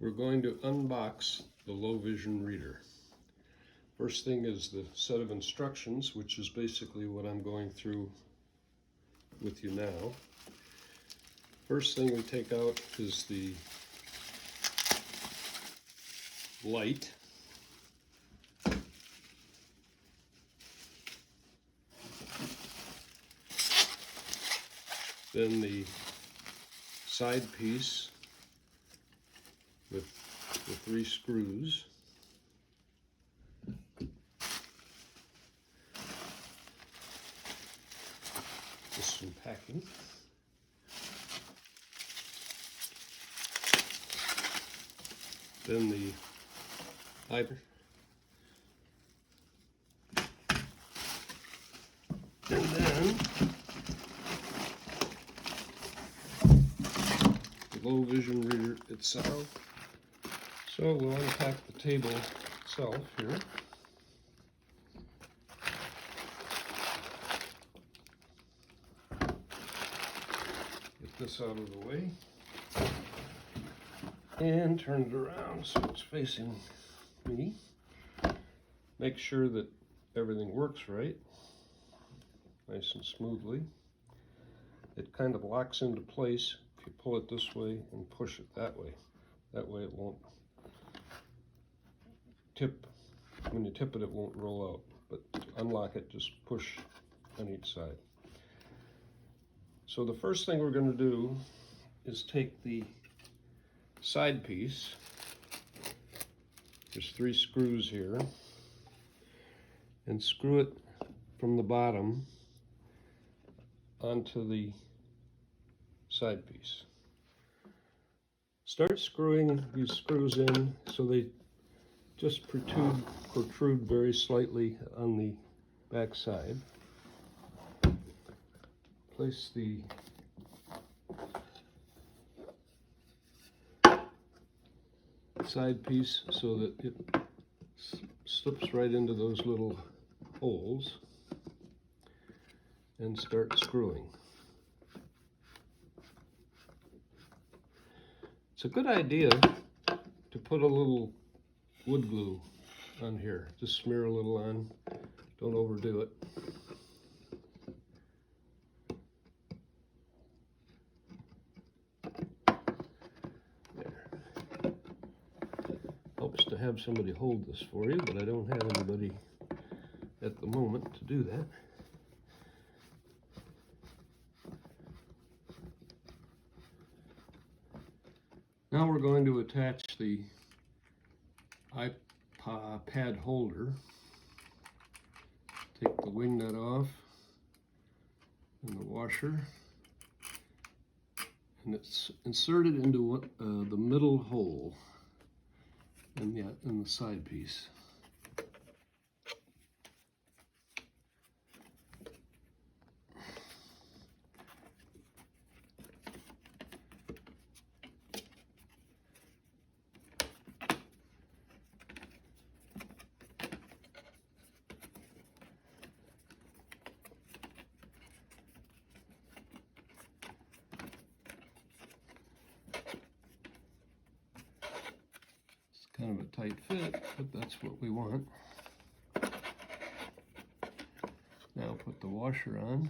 We're going to unbox the low vision reader. First thing is the set of instructions, which is basically what I'm going through with you now. First thing we take out is the light. Then the side piece with the 3 screws. Just some packing. Then the iPad. And then the low vision reader itself. So we'll unpack the table itself here. Get this out of the way. And turn it around so it's facing me. Make sure that everything works right, nice and smoothly. It kind of locks into place if you pull it this way and push it that way. That way it won't tip. When you tip it, it won't roll out. But to unlock it, just push on each side. So the first thing we're going to do is take the side piece. There's 3 screws here, and screw it from the bottom onto the side piece. Start screwing these screws in so they just protrude very slightly on the back side. Place the side piece so that it slips right into those little holes and start screwing. It's a good idea to put a little wood glue on here. Just smear a little on, don't overdo it. Helps to have somebody hold this for you, but I don't have anybody at the moment to do that. Now we're going to attach the iPad holder. Take the wing nut off and the washer, and it's inserted into the middle hole in the side piece. Kind of a tight fit, but that's what we want. Now put the washer on.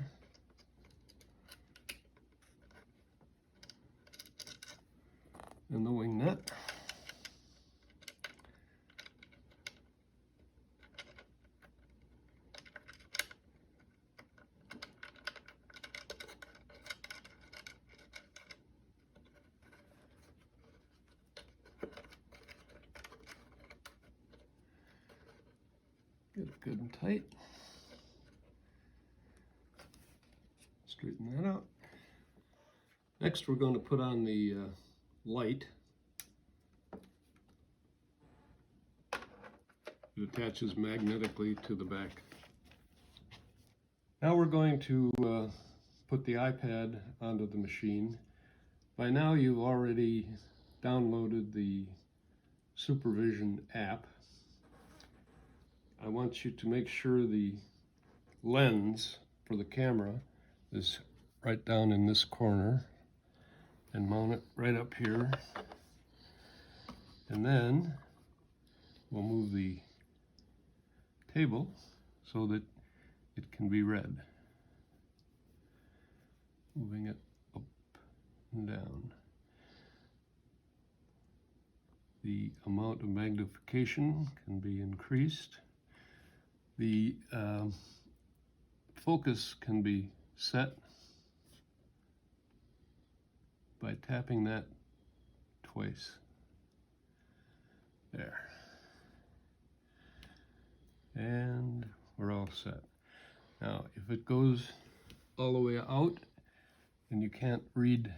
And the wing nut. Get it good and tight. Straighten that out. Next we're going to put on the light. It attaches magnetically to the back. Now we're going to put the iPad onto the machine. By now you've already downloaded the Supervision app. I want you to make sure the lens for the camera is right down in this corner and mount it right up here. And then we'll move the table so that it can be read. Moving it up and down. The amount of magnification can be increased. The focus can be set by tapping that twice. There. And we're all set. Now, if it goes all the way out and you can't read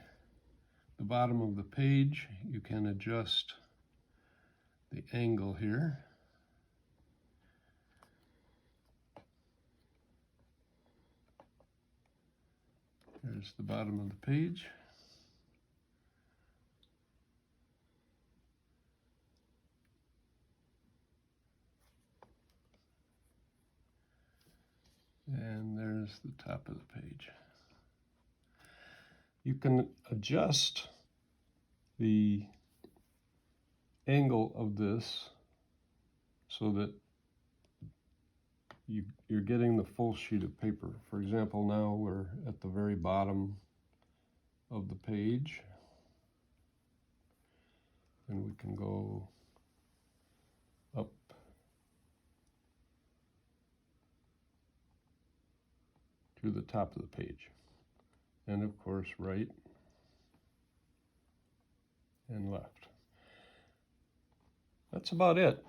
the bottom of the page, you can adjust the angle here. There's the bottom of the page. And there's the top of the page. You can adjust the angle of this so that you're getting the full sheet of paper. For example, now we're at the very bottom of the page, and we can go up to the top of the page, and of course right and left. That's about it.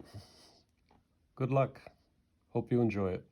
Good luck. Hope you enjoy it.